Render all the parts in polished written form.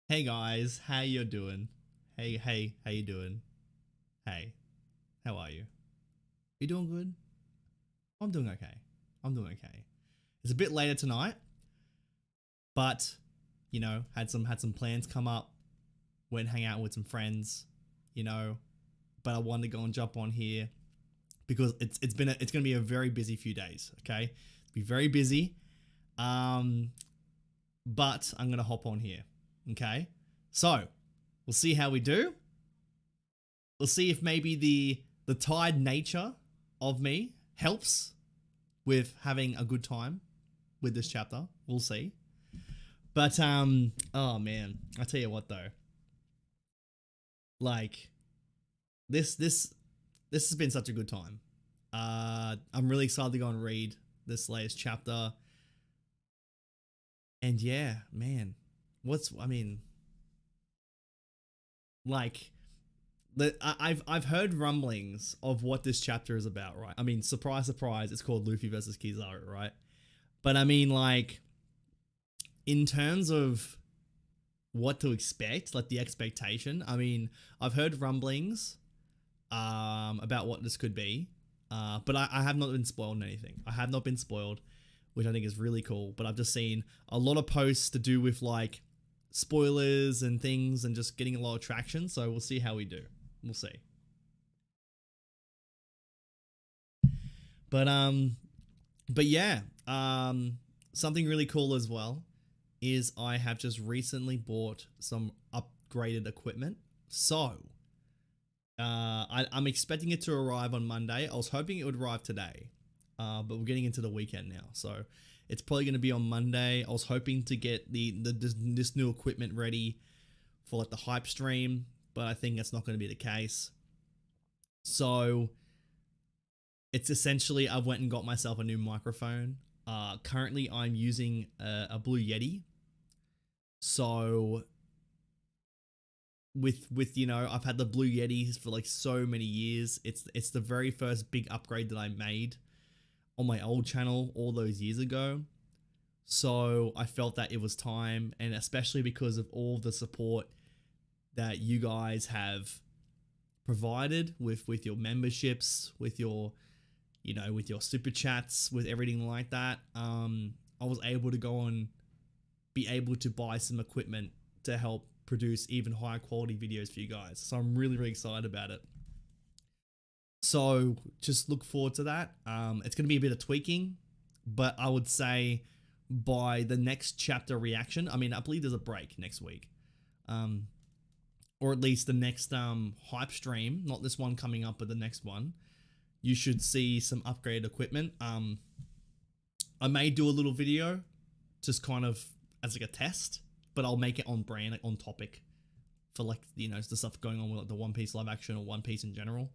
Hey guys, how you doing? Hey, how you doing? Hey, how are you? You doing good? I'm doing okay. I'm doing okay. It's a bit later tonight, but had some plans come up. Went and hang out with some friends, you know. But I wanted to go and jump on here because it's gonna be a very busy few days. Okay, be very busy. Um, but I'm gonna hop on here. Okay, so we'll see how we do. We'll see if maybe the tired nature of me helps with having a good time with this chapter. We'll see. But oh man, I tell you what though. Like this has been such a good time. I'm really excited to go and read this latest chapter. And yeah, man. Like I've heard rumblings of what this chapter is about, right? I mean, surprise, surprise, it's called Luffy versus Kizaru, right? But I mean, like, in terms of what to expect, like the expectation, I mean, I've heard rumblings about what this could be, but I have not been spoiled on anything. I have not been spoiled, which I think is really cool. But I've just seen a lot of posts to do with like spoilers and things and just getting a lot of traction. So we'll see how we do. We'll see. But yeah, something really cool as well is I have just recently bought some upgraded equipment. So I'm expecting it to arrive on Monday. I was hoping it would arrive today, but we're getting into the weekend now, so it's probably going to be on Monday. I was hoping to get this new equipment ready for like the hype stream, but I think that's not going to be the case. So it's essentially I've went and got myself a new microphone. Currently I'm using a Blue Yeti. So with I've had the Blue Yetis for like so many years. It's the very first big upgrade that I made on my old channel all those years ago. So I felt that it was time, and especially because of all the support that you guys have provided with your memberships, with your with your super chats, with everything like that. I was able to go and be able to buy some equipment to help produce even higher quality videos for you guys. So I'm really, really excited about it. So just look forward to that. It's going to be a bit of tweaking, but I would say by the next chapter reaction, I mean, I believe there's a break next week. Or at least the next hype stream, not this one coming up, but the next one, you should see some upgraded equipment. I may do a little video just kind of as like a test, but I'll make it on brand, like on topic for like, the stuff going on with like the One Piece live action or One Piece in general.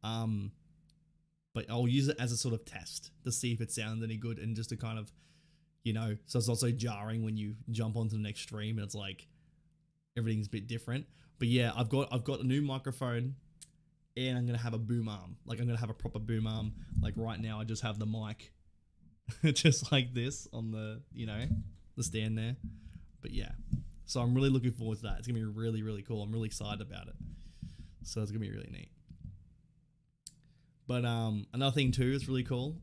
But I'll use it as a sort of test to see if it sounds any good, and just to kind of, so it's also jarring when you jump onto the next stream and it's like everything's a bit different. But yeah, I've got a new microphone, and I'm gonna have a boom arm. Like I'm gonna have a proper boom arm. Like right now, I just have the mic, just like this on the the stand there. But yeah, so I'm really looking forward to that. It's gonna be really, really cool. I'm really excited about it. So it's gonna be really neat. But another thing too is really cool.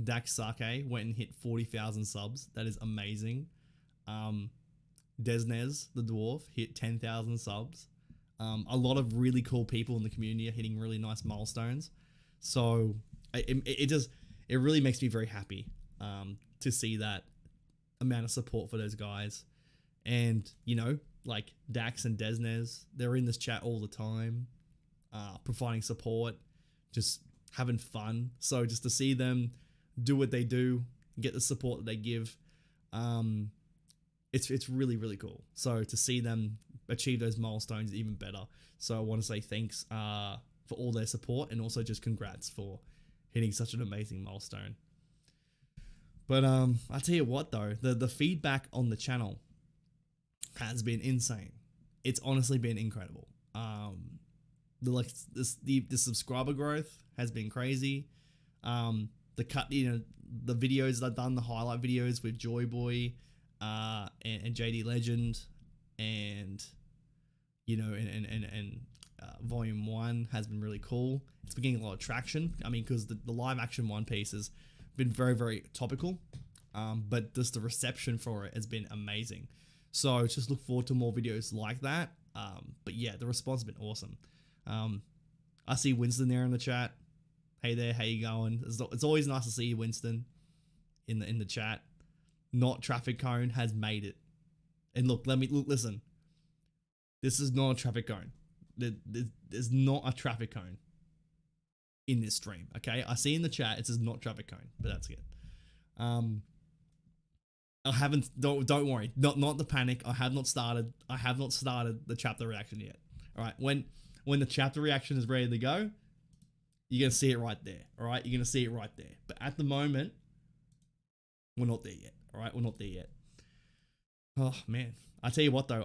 Dax Sake went and hit 40,000 subs. That is amazing. Desnez, the dwarf, hit 10,000 subs. A lot of really cool people in the community are hitting really nice milestones. So it really makes me very happy to see that amount of support for those guys. And like Dax and Desnez, they're in this chat all the time, providing support, just having fun. So just to see them do what they do, get the support that they give, it's really, really cool. So to see them achieve those milestones is even better. So I want to say thanks for all their support, and also just congrats for hitting such an amazing milestone. But I tell you what though, the feedback on the channel has been insane. It's honestly been incredible. The subscriber growth has been crazy. The videos that I've done, the highlight videos with Joy Boy, and JD Legend, and you know, and Volume 1 has been really cool. It's been getting a lot of traction. I mean, because the live action One Piece has been very, very topical, but just the reception for it has been amazing. So just look forward to more videos like that. But yeah, the response has been awesome. I see Winston there in the chat. Hey there, how you going? It's always nice to see you, Winston, in the chat. Not Traffic Cone has made it. And look, listen. This is not a traffic cone. There's not a traffic cone in this stream, okay? I see in the chat it says not traffic cone, but that's it. I haven't. Don't worry. Not the panic. I have not started the chapter reaction yet. All right. When the chapter reaction is ready to go, you're gonna see it right there. All right. You're gonna see it right there. But at the moment, we're not there yet. All right. We're not there yet. Oh man. I tell you what though.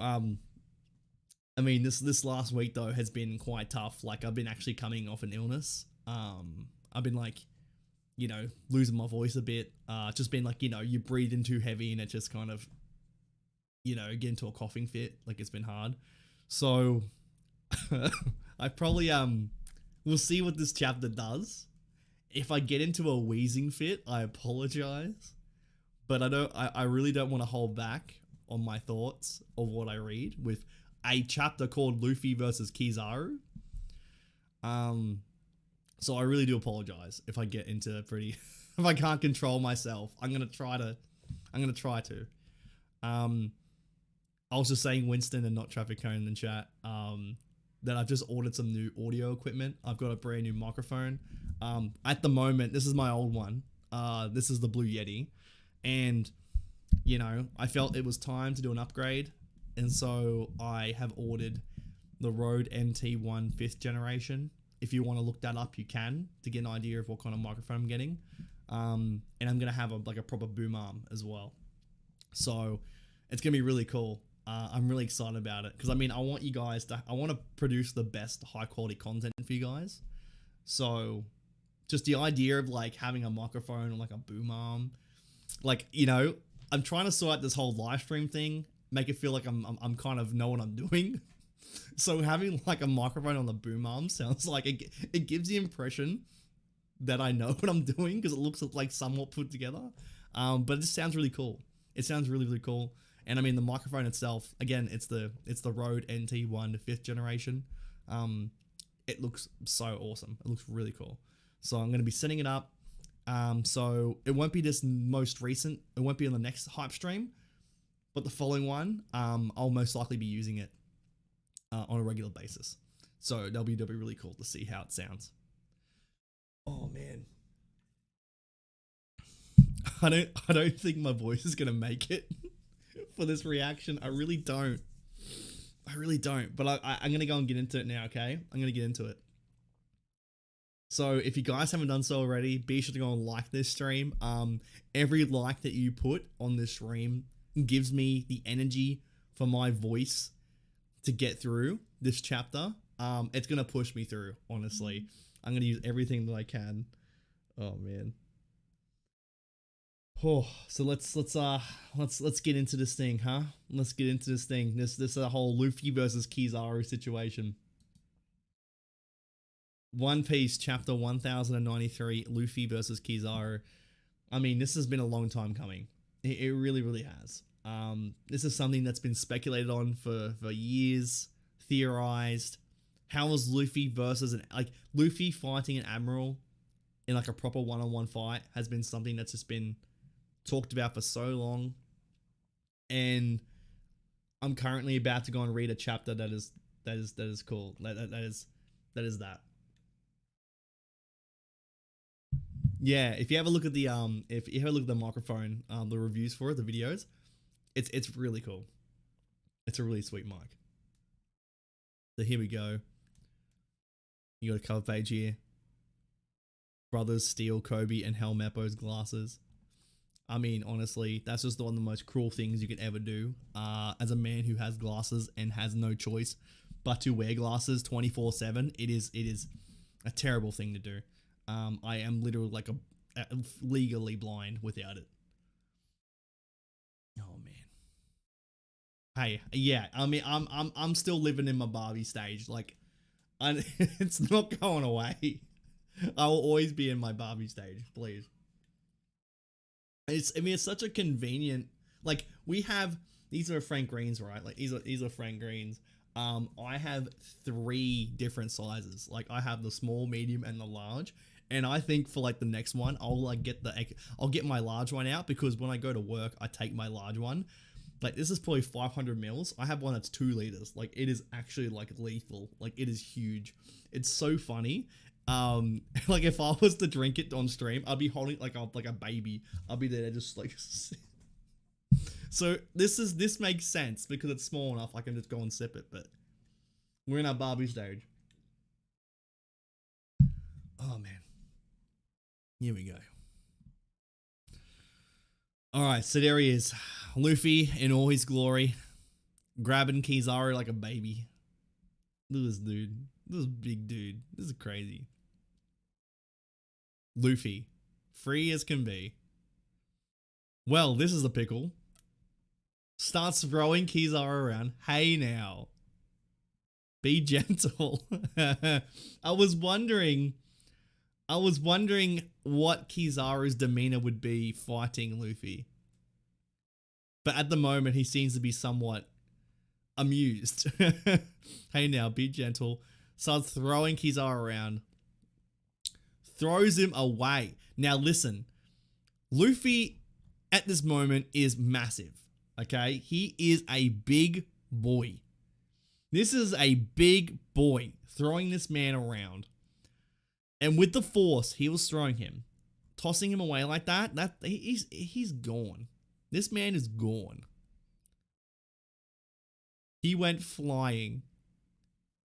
I mean, this last week though has been quite tough. Like I've been actually coming off an illness. I've been like, you know, losing my voice a bit. Just been like, you know, you breathe in too heavy and it just kind of, you know, get into a coughing fit. Like it's been hard. So I probably we'll see what this chapter does. If I get into a wheezing fit, I apologize. But I really don't want to hold back on my thoughts of what I read with a chapter called Luffy versus Kizaru. So I really do apologize if I get into if I can't control myself. I'm gonna try to. I was just saying Winston and not Traffic Cone in chat. That I've just ordered some new audio equipment. I've got a brand new microphone. At the moment, this is my old one. This is the Blue Yeti, and you know, I felt it was time to do an upgrade. And so I have ordered the Rode MT1 5th generation. If you want to look that up, you can, to get an idea of what kind of microphone I'm getting. And I'm going to have a proper boom arm as well. So it's going to be really cool. I'm really excited about it. Because I mean, I want to produce the best high quality content for you guys. So just the idea of like having a microphone and like a boom arm, like, you know, I'm trying to sort out this whole live stream thing. Make it feel like I'm kind of know what I'm doing. So having like a microphone on the boom arm sounds like it gives the impression that I know what I'm doing because it looks like somewhat put together. But it just sounds really cool. It sounds really, really cool. And I mean, the microphone itself, again, it's the Rode NT1 5th generation. It looks so awesome. It looks really cool. So I'm going to be setting it up. So it won't be this most recent. It won't be on the next hype stream. But the following one, I'll most likely be using it on a regular basis. So that'll be really cool to see how it sounds. Oh man, I don't think my voice is gonna make it for this reaction. I really don't. But I'm gonna go and get into it now. Okay, I'm gonna get into it. So if you guys haven't done so already, be sure to go and like this stream. Every like that you put on this stream gives me the energy for my voice to get through this chapter. It's gonna push me through, honestly. I'm gonna use everything that I can. Oh man. Oh, so let's get into this thing, huh? Let's get into this thing. This whole Luffy versus Kizaru situation. One Piece chapter 1093, Luffy versus Kizaru. I mean, this has been a long time coming. It really, really has. This is something that's been speculated on for years, theorized. How was Luffy versus Luffy fighting an admiral in like a proper one-on-one fight has been something that's just been talked about for so long. And I'm currently about to go and read a chapter that is cool. That is that. Yeah, if you have a look at the microphone, the reviews for it, the videos, it's really cool. It's a really sweet mic. So here we go. You got a cover page here. Brothers steal Kobe and Helmeppo's glasses. I mean, honestly, that's just one of the most cruel things you could ever do. As a man who has glasses and has no choice but to wear glasses 24/7, it is a terrible thing to do. I am literally like legally blind without it. Oh man. Hey, yeah. I mean, I'm still living in my Barbie stage. Like, it's not going away. I will always be in my Barbie stage, please. I mean, it's such a convenient. Like, we have these are Frank Greens, right? Like, these are Frank Greens. I have 3 different sizes. Like, I have the small, medium, and the large. And I think for like the next one, I'll get my large one out because when I go to work, I take my large one. Like, this is probably 500 mils. I have one that's 2 liters. Like, it is actually like lethal. Like, it is huge. It's so funny. Like, if I was to drink it on stream, I'd be holding like a baby. I'll be there just like. So this makes sense because it's small enough. I can just go and sip it. But we're in our Barbie stage. Oh man, here we go. All right, so there he is, Luffy in all his glory, grabbing Kizaru like a baby. Look at this dude. This is big dude. This is crazy. Luffy, free as can be. Well, this is a pickle. Starts throwing Kizaru around. Hey now. Be gentle. I was wondering what Kizaru's demeanor would be fighting Luffy. But at the moment, he seems to be somewhat amused. Hey now, be gentle. Starts throwing Kizaru around. Throws him away. Now listen, Luffy at this moment is massive. Okay? He is a big boy. This is a big boy throwing this man around. And with the force he was throwing him, tossing him away like that, he's gone. This man is gone. He went flying.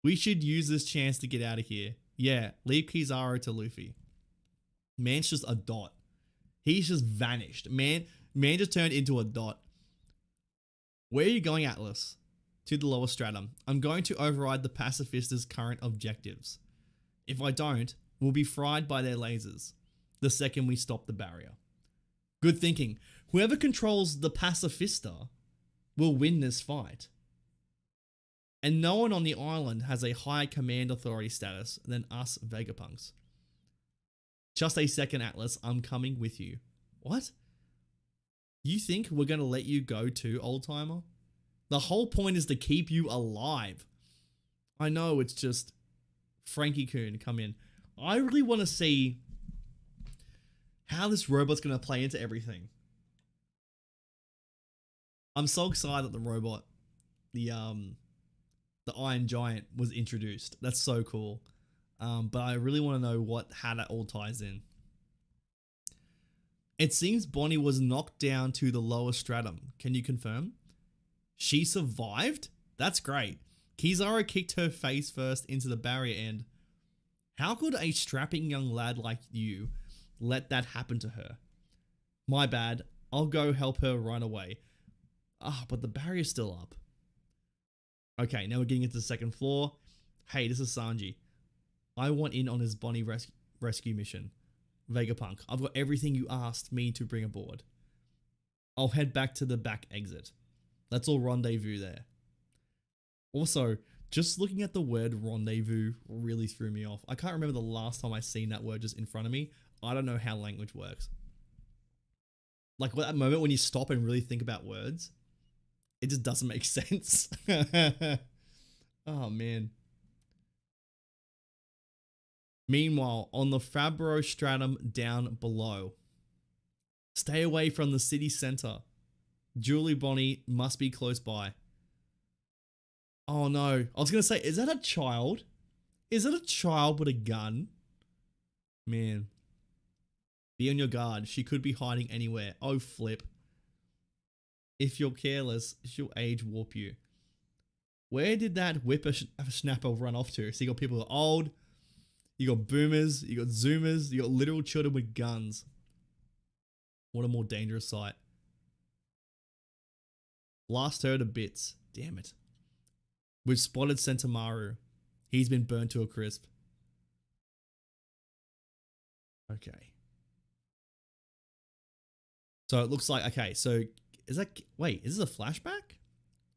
We should use this chance to get out of here. Yeah, leave Kizaru to Luffy. Man's just a dot. He's just vanished. Man just turned into a dot. Where are you going, Atlas? To the lower stratum. I'm going to override the pacifists' current objectives. If I don't, we'll be fried by their lasers the second we stop the barrier. Good thinking. Whoever controls the pacifista will win this fight. And no one on the island has a higher command authority status than us Vegapunks. Just a second, Atlas. I'm coming with you. What? You think we're going to let you go too, old-timer? The whole point is to keep you alive. I know, it's just Frankie-kun, come in. I really want to see how this robot's going to play into everything. I'm so excited that the robot, the Iron Giant, was introduced. That's so cool. But I really want to know how that all ties in. It seems Bonnie was knocked down to the lower stratum. Can you confirm? She survived? That's great. Kizaru kicked her face first into the barrier end. How could a strapping young lad like you let that happen to her? My bad. I'll go help her right away. But the barrier's still up. Okay, now we're getting into the second floor. Hey, this is Sanji. I want in on his Bonnie rescue mission. Vegapunk, I've got everything you asked me to bring aboard. I'll head back to the back exit. Let's all rendezvous there. Also, just looking at the word rendezvous really threw me off. I can't remember the last time I seen that word just in front of me. I don't know how language works. Like, at that moment when you stop and really think about words, it just doesn't make sense. Oh, man. Meanwhile, on the Fabro stratum down below. Stay away from the city center. Julie Bonnie must be close by. Oh no. I was going to say, is that a child? Is it a child with a gun? Man. Be on your guard. She could be hiding anywhere. Oh, flip. If you're careless, she'll age warp you. Where did that whippersnapper run off to? So you got people who are old. You got boomers, you got zoomers, you got literal children with guns. What a more dangerous sight. Blast her to bits. Damn it. We've spotted Sentomaru. He's been burnt to a crisp. Okay. So it looks like, okay, so is that, wait, is this a flashback?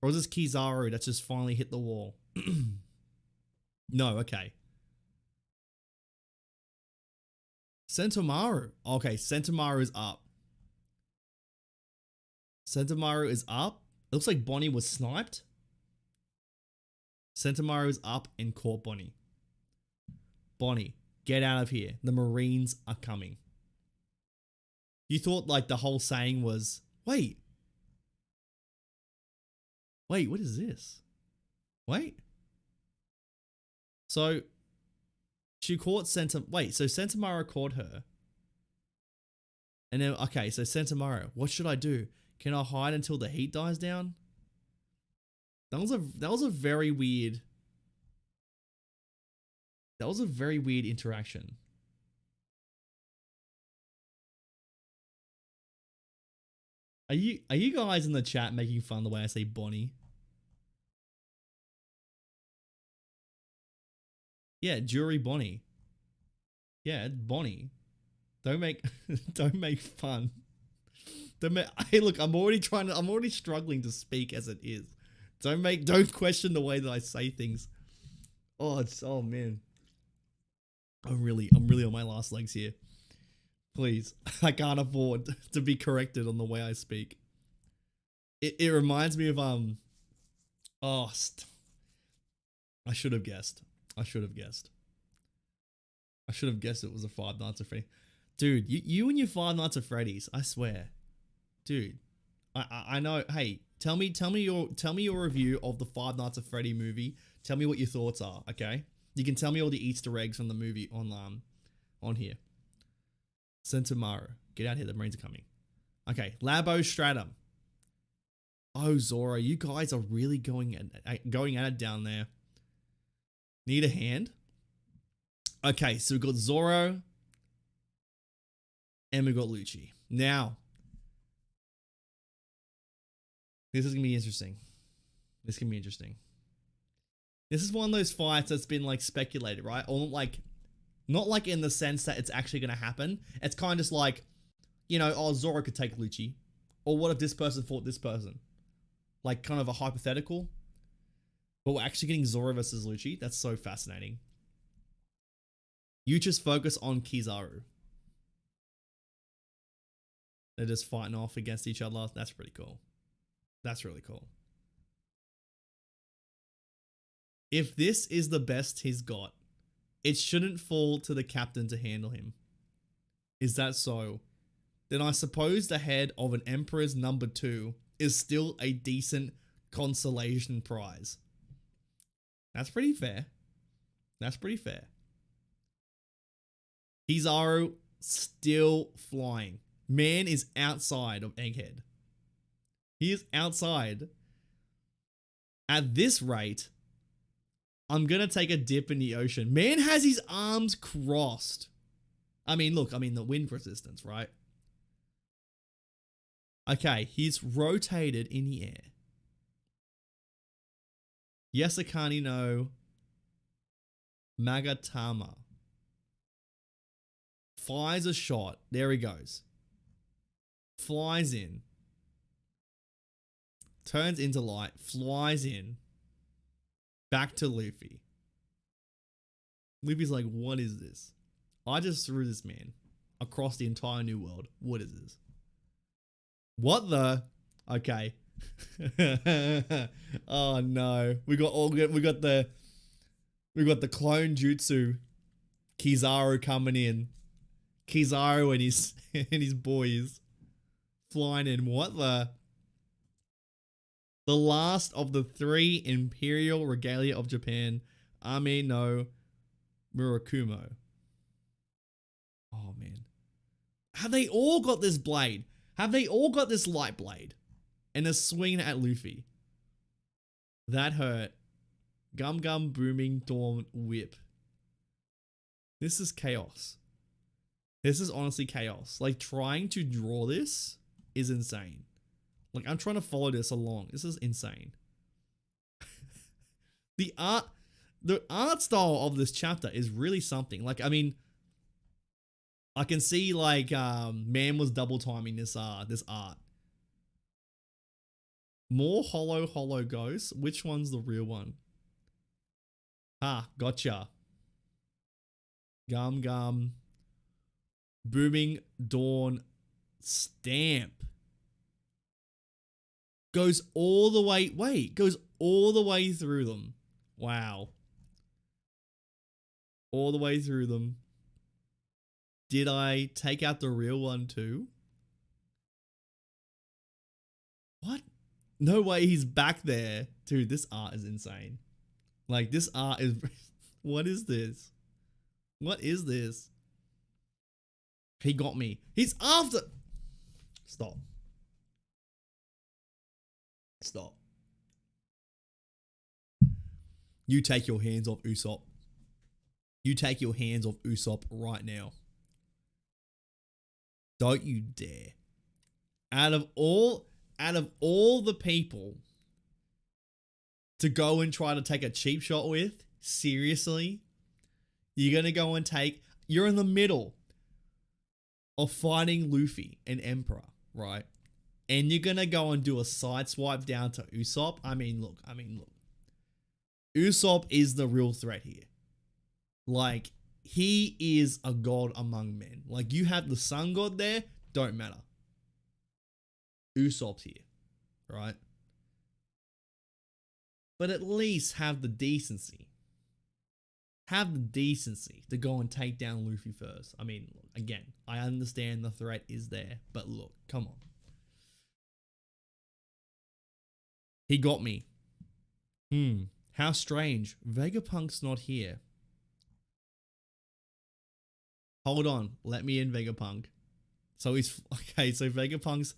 Or is this Kizaru that's just finally hit the wall? No, okay. Sentomaru. Okay, Sentomaru is up. Sentomaru is up. It looks like Bonnie was sniped. Sentomaru is up and caught Bonnie. Bonnie, get out of here. The Marines are coming. You thought like the whole saying was, wait, what is this? Wait. So she caught wait, so Sentomaru caught her. And then, okay, so Sentomaru, what should I do? Can I hide until the heat dies down? That was a very weird. That was a very weird interaction. Are you guys in the chat making fun the way I say Bonnie? Yeah, Jury Bonnie. Yeah, it's Bonnie. Don't make don't make fun. Hey, look, I'm already struggling to speak as it is. Don't question the way that I say things. Oh man. I'm really on my last legs here. Please, I can't afford to be corrected on the way I speak. It reminds me of I should have guessed. I should have guessed it was a Five Nights at Freddy's. Dude, you and your Five Nights at Freddy's, I swear. Dude, I know. Hey, tell me your review of the Five Nights at Freddy movie. Tell me what your thoughts are, okay? You can tell me all the Easter eggs from the movie on here. Sentomaru, get out here, the Marines are coming. Okay, Labo Stratum. Oh, Zoro, you guys are really going at it down there. Need a hand? Okay, so we've got Zoro and we've got Lucci. Now, this is going to be interesting. This can be interesting. This is one of those fights that's been like speculated, right? Or like, not like in the sense that it's actually going to happen. It's kind of just like, you know, oh, Zoro could take Lucci. Or what if this person fought this person? Like kind of a hypothetical. But we're actually getting Zoro versus Lucci. That's so fascinating. You just focus on Kizaru. They're just fighting off against each other. That's pretty cool. That's really cool. If this is the best he's got, it shouldn't fall to the captain to handle him. Is that so? Then I suppose the head of an Emperor's number 2 is still a decent consolation prize. That's pretty fair. That's pretty fair. Kizaru still flying. Man is outside of Egghead. He is outside. At this rate, I'm going to take a dip in the ocean. Man has his arms crossed. I mean, look, the wind resistance, right? Okay, he's rotated in the air. Yasukani no Magatama. Fires a shot. There he goes. Flies in. Turns into light. Flies in. Back to Luffy. Luffy's like, what is this? I just threw this man across the entire new world. What is this? What the? Okay. Oh no. We got the clone jutsu. Kizaru coming in. Kizaru and his and his boys flying in. What the? The last of the 3 imperial regalia of Japan, Ame no Murakumo. Oh man. Have they all got this blade? Have they all got this light blade? And they're swinging at Luffy. That hurt. Gum Gum Booming Dawn Whip. This is chaos. This is honestly chaos. Like, trying to draw this is insane. Like, I'm trying to follow this along. This is insane. The art style of this chapter is really something. Like, I mean, I can see like man was double timing this art. More hollow ghosts. Which one's the real one? Ah, gotcha. Gum. Booming Dawn Stamp. Goes all the way. Wait, goes all the way through them. Wow. All the way through them. Did I take out the real one too? What? No way he's back there. Dude, this art is insane. Like, this art is... What is this? What is this? He got me. He's after... Stop. Stop. You take your hands off Usopp. You take your hands off Usopp right now. Don't you dare. Out of all the people to go and try to take a cheap shot with, seriously? You're going to go and take... You're in the middle of fighting Luffy and Emperor, right? And you're going to go and do a side swipe down to Usopp? I mean, look. Usopp is the real threat here. Like, he is a god among men. Like, you have the sun god there, don't matter. Usopp's here, right? But at least have the decency. Have the decency to go and take down Luffy first. I mean, again, I understand the threat is there, but look, come on. He got me. How strange. Vegapunk's not here. Hold on, let me in Vegapunk. So he's, okay, so Vegapunk's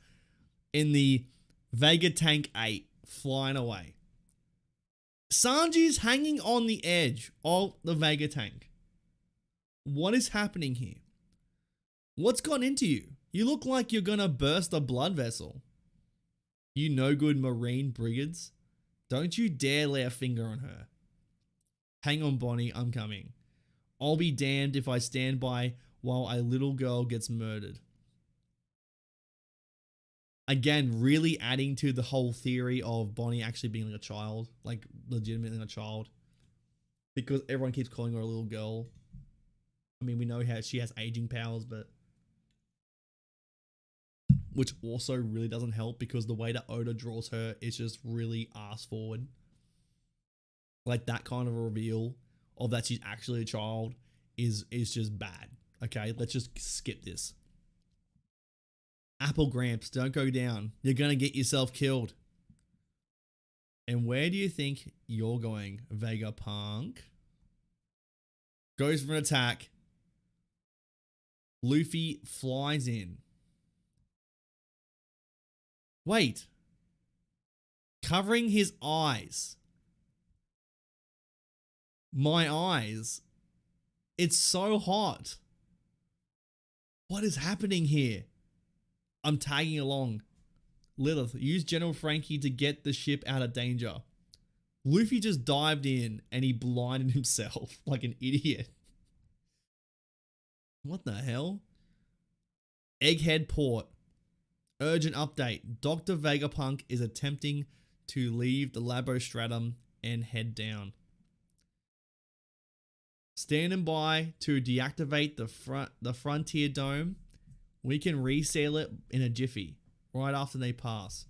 in the Vegatank 8, flying away. Sanji's hanging on the edge of the Vegatank. What is happening here? What's gone into you? You look like you're gonna burst a blood vessel. You no good marine brigands. Don't you dare lay a finger on her. Hang on, Bonnie, I'm coming. I'll be damned if I stand by while a little girl gets murdered. Again, really adding to the whole theory of Bonnie actually being like a child, like legitimately a child, because everyone keeps calling her a little girl. I mean, we know how she has aging powers, but which also really doesn't help because the way that Oda draws her is just really ass forward. Like, that kind of a reveal of that she's actually a child is just bad. Okay, let's just skip this. Apple Gramps, don't go down. You're gonna get yourself killed. And where do you think you're going, Vegapunk? Goes for an attack. Luffy flies in. Wait. Covering his eyes. My eyes. It's so hot. What is happening here? I'm tagging along. Lilith, use General Frankie to get the ship out of danger. Luffy just dived in and he blinded himself like an idiot. What the hell? Egghead Port. Urgent update. Dr. Vegapunk is attempting to leave the Labostratum and head down. Standing by to deactivate the Frontier Dome. We can reseal it in a jiffy, right after they pass.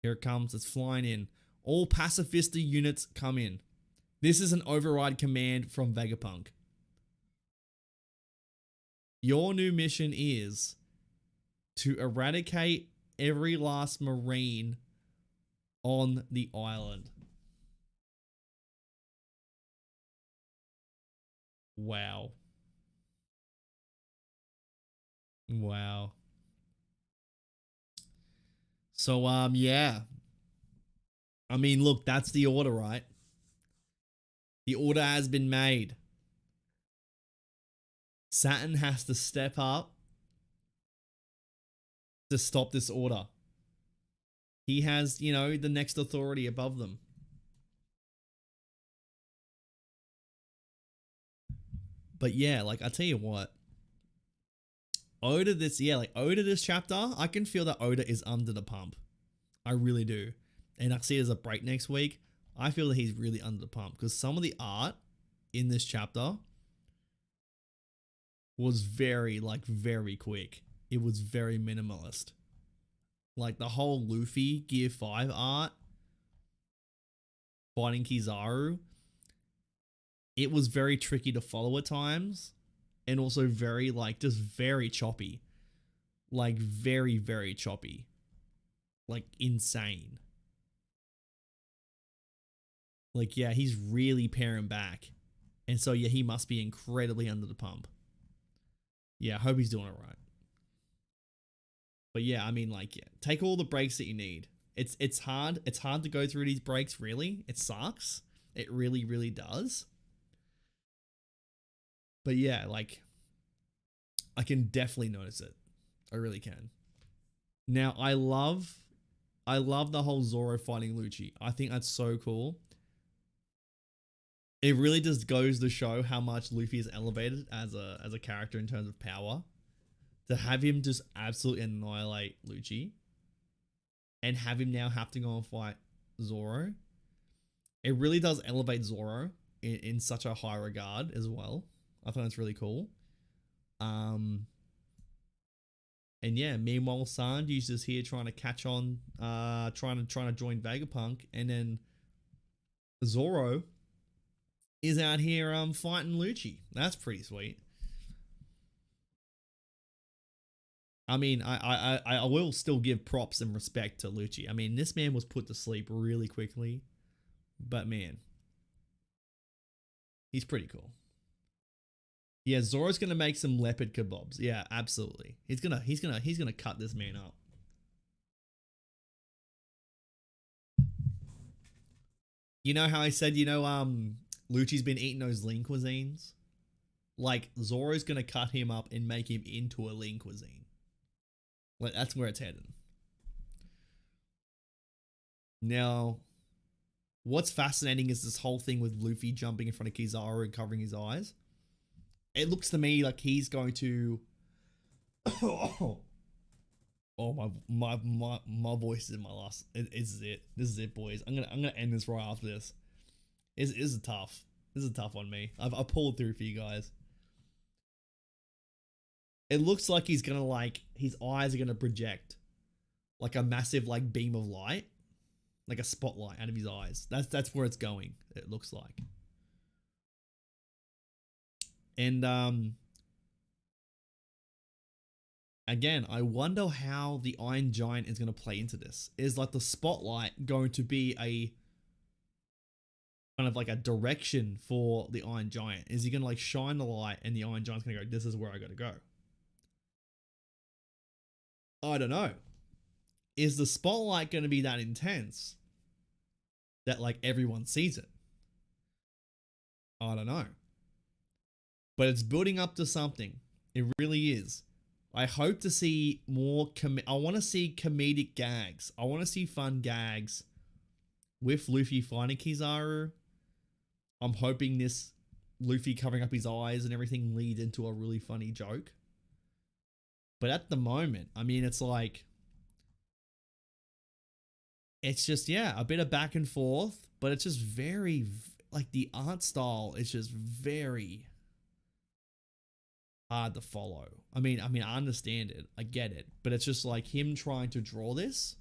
Here it comes, it's flying in. All Pacifista units come in. This is an override command from Vegapunk. Your new mission is to eradicate every last Marine on the island. Wow. Wow. So, yeah. I mean, look, that's the order, right? The order has been made. Saturn has to step up to stop this order. He has, you know, the next authority above them. But yeah, like, I tell you what. Oda this chapter, I can feel that Oda is under the pump. I really do. And I see it as a break next week. I feel that he's really under the pump because some of the art in this chapter was very quick. It was very minimalist. Like the whole Luffy Gear 5 art fighting Kizaru, it was very tricky to follow at times and also very just very choppy. Like very, very choppy. Like insane. Like, yeah, he's really paring back. And so, yeah, he must be incredibly under the pump. Yeah, I hope he's doing it right. But yeah, I mean, like, yeah, take all the breaks that you need. It's hard. It's hard to go through these breaks, really. It sucks. It really, really does. But yeah, like, I can definitely notice it. I really can. Now, I love the whole Zoro fighting Lucci. I think that's so cool. It really just goes to show how much Luffy is elevated as a character in terms of power. To have him just absolutely annihilate Lucci and have him now have to go and fight Zoro, it really does elevate Zoro in such a high regard as well. I thought that's really cool. And yeah, meanwhile, Sanji's just here trying to catch on, trying to join Vegapunk, and then Zoro is out here fighting Lucci. That's pretty sweet. I mean, I will still give props and respect to Lucci. I mean, this man was put to sleep really quickly, but man, he's pretty cool. Yeah, Zoro's gonna make some leopard kebabs. Yeah, absolutely. He's gonna cut this man up. You know how I said, Lucci's been eating those lean cuisines? Like, Zoro's gonna cut him up and make him into a lean cuisine. Like, that's where it's headed. Now, what's fascinating is this whole thing with Luffy jumping in front of Kizaru and covering his eyes. It looks to me like he's going to... oh, my voice is in my last... This is it. This is it, boys. I'm gonna end this right after this. This is tough. This is tough on me. I've pulled through for you guys. It looks like he's gonna his eyes are gonna project like a massive beam of light, like a spotlight out of his eyes. That's where it's going. It looks like. And again, I wonder how the Iron Giant is gonna play into this. Is the spotlight going to be a kind of a direction for the Iron Giant? Is he gonna shine the light and the Iron Giant's gonna go, this is where I gotta go? I don't know. Is the spotlight going to be that intense that everyone sees it? I don't know. But it's building up to something. It really is. I hope to see more I want to see comedic gags. I want to see fun gags with Luffy fighting Kizaru. I'm hoping this Luffy covering up his eyes and everything leads into a really funny joke. But at the moment, I mean, it's it's just, yeah, a bit of back and forth, but it's just very, the art style is just very hard to follow. I mean, I understand it. I get it. But it's just him trying to draw this.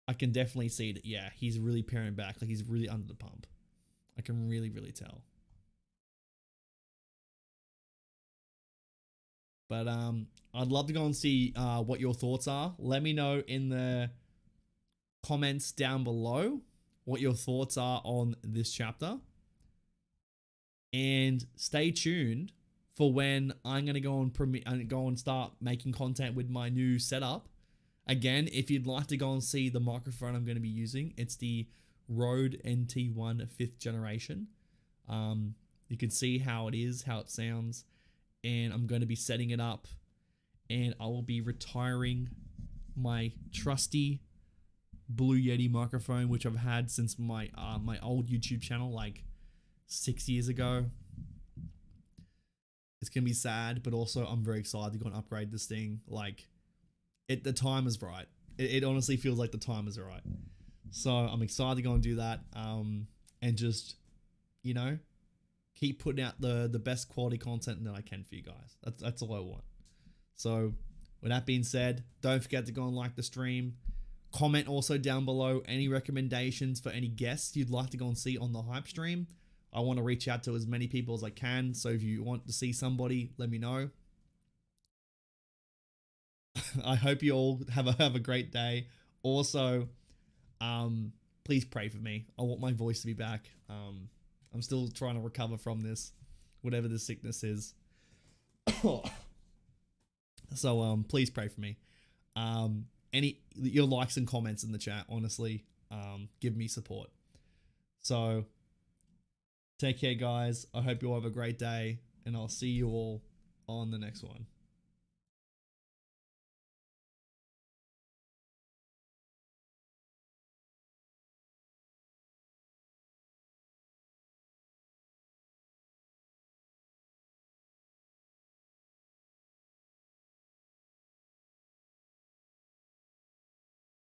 I can definitely see that, yeah, he's really paring back. He's really under the pump. I can really, really tell. But I'd love to go and see what your thoughts are. Let me know in the comments down below what your thoughts are on this chapter. And stay tuned for when I'm going to go and start making content with my new setup. Again, if you'd like to go and see the microphone I'm going to be using, it's the Rode NT1 5th generation. You can see how it is, how it sounds. And I'm going to be setting it up, and I will be retiring my trusty Blue Yeti microphone, which I've had since my my old YouTube channel 6 years ago. It's gonna be sad, but also I'm very excited to go and upgrade this thing. The time is right. it honestly feels like the time is right. So I'm excited to go and do that. And just, you know, keep putting out the best quality content that I can for you guys. That's all I want. So with that being said, don't forget to go and like the stream. Comment also down below any recommendations for any guests you'd like to go and see on the hype stream. I want to reach out to as many people as I can. So if you want to see somebody, let me know. I hope you all have a great day. Also, please pray for me. I want my voice to be back. I'm still trying to recover from this, whatever the sickness is. So please pray for me. Any your likes and comments in the chat, honestly, give me support. So take care, guys. I hope you all have a great day, and I'll see you all on the next one.